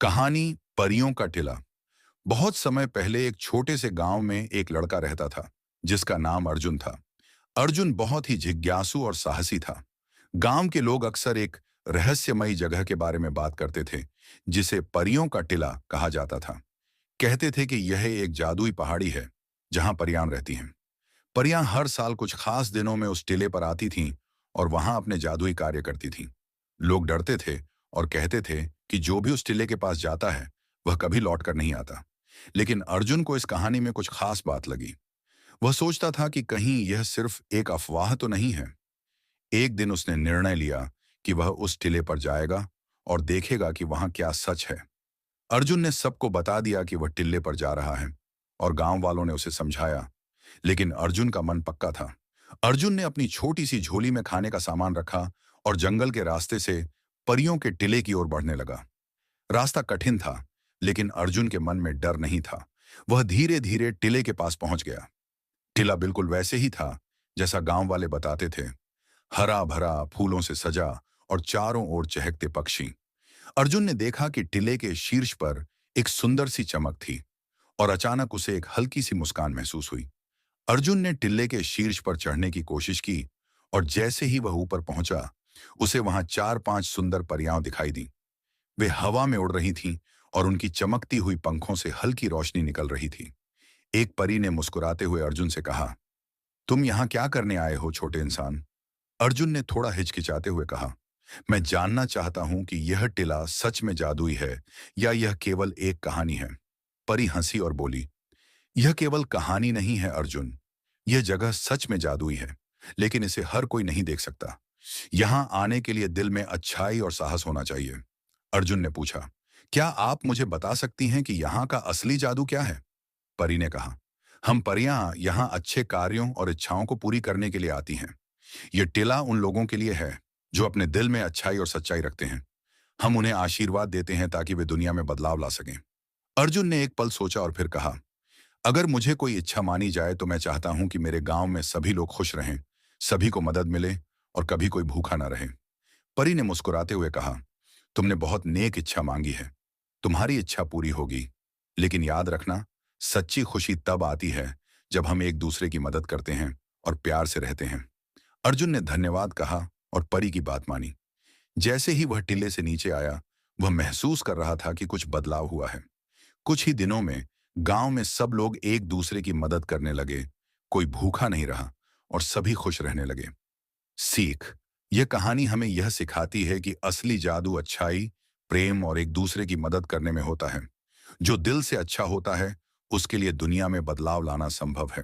कहानी परियों का टिला। बहुत समय पहले एक छोटे से गांव में एक लड़का रहता था जिसका नाम अर्जुन था। अर्जुन बहुत ही जिज्ञासु और साहसी था। गांव के लोग अक्सर एक रहस्यमयी जगह के बारे में बात करते थे जिसे परियों का टिला कहा जाता था। कहते थे कि यह एक जादुई पहाड़ी है जहां परियां रहती हैं। परियां हर साल कुछ खास दिनों में उस टिले पर आती थीं और वहां अपने जादुई कार्य करती थीं। लोग डरते थे और कहते थे कि जो भी उस टिले के पास जाता है वह कभी लौट कर नहीं आता। लेकिन अर्जुन को इस कहानी में कुछ खास बात लगी। वह सोचता था कि कहीं यह सिर्फ एक अफवाह तो नहीं है। एक दिन उसने निर्णय लिया कि वह उस टिले पर जाएगा और देखेगा कि वहां क्या सच है। अर्जुन ने सबको बता दिया कि वह टिल्ले पर जा रहा है और गांव वालों ने उसे समझाया, लेकिन अर्जुन का मन पक्का था। अर्जुन ने अपनी छोटी सी झोली में खाने का सामान रखा और जंगल के रास्ते से परियों के टिले की ओर बढ़ने लगा। रास्ता कठिन था, लेकिन अर्जुन के मन में डर नहीं था। वह धीरे धीरे टिले के पास पहुंच गया। टिला बिल्कुल वैसे ही था जैसा गांव वाले बताते थे। हरा भरा, फूलों से सजा और चारों ओर चहकते पक्षी। अर्जुन ने देखा कि टिले के शीर्ष पर एक सुंदर सी चमक थी और अचानक उसे एक हल्की सी मुस्कान महसूस हुई। अर्जुन ने टिल्ले के शीर्ष पर चढ़ने की कोशिश की और जैसे ही वह ऊपर पहुंचा, उसे वहां चार पांच सुंदर परियां दिखाई दी। वे हवा में उड़ रही थीं और उनकी चमकती हुई पंखों से हल्की रोशनी निकल रही थी। एक परी ने मुस्कुराते हुए अर्जुन से कहा, तुम यहाँ क्या करने आए हो छोटे इंसान? अर्जुन ने थोड़ा हिचकिचाते हुए कहा, मैं जानना चाहता हूं कि यह टिला सच में जादुई है या यह केवल एक कहानी है। परी हंसी और बोली, यह केवल कहानी नहीं है अर्जुन, यह जगह सच में जादुई है, लेकिन इसे हर कोई नहीं देख सकता। यहां आने के लिए दिल में अच्छाई और साहस होना चाहिए। अर्जुन ने पूछा, क्या आप मुझे बता सकती हैं कि यहाँ का असली जादू क्या है? परी ने कहा, हम परियां यहाँ अच्छे कार्यों और इच्छाओं को पूरी करने के लिए आती हैं। यह टिला उन लोगों के लिए है जो अपने दिल में अच्छाई और सच्चाई रखते हैं। हम उन्हें आशीर्वाद देते हैं ताकि वे दुनिया में बदलाव ला सकें। अर्जुन ने एक पल सोचा और फिर कहा, अगर मुझे कोई इच्छा मानी जाए तो मैं चाहता हूं कि मेरे गांव में सभी लोग खुश रहें, सभी को मदद मिले और कभी कोई भूखा ना रहे। परी ने मुस्कुराते हुए कहा, तुमने बहुत नेक इच्छा मांगी है। तुम्हारी इच्छा पूरी होगी। लेकिन याद रखना, सच्ची खुशी तब आती है जब हम एक दूसरे की मदद करते हैं और प्यार से रहते हैं। अर्जुन ने धन्यवाद कहा और परी की बात मानी। जैसे ही वह टिल्ले से नीचे आया, वह महसूस कर रहा था कि कुछ बदलाव हुआ है। कुछ ही दिनों में गांव में सब लोग एक दूसरे की मदद करने लगे। कोई भूखा नहीं रहा और सभी खुश रहने लगे। सीख, यह कहानी हमें यह सिखाती है कि असली जादू अच्छाई, प्रेम और एक दूसरे की मदद करने में होता है। जो दिल से अच्छा होता है, उसके लिए दुनिया में बदलाव लाना संभव है।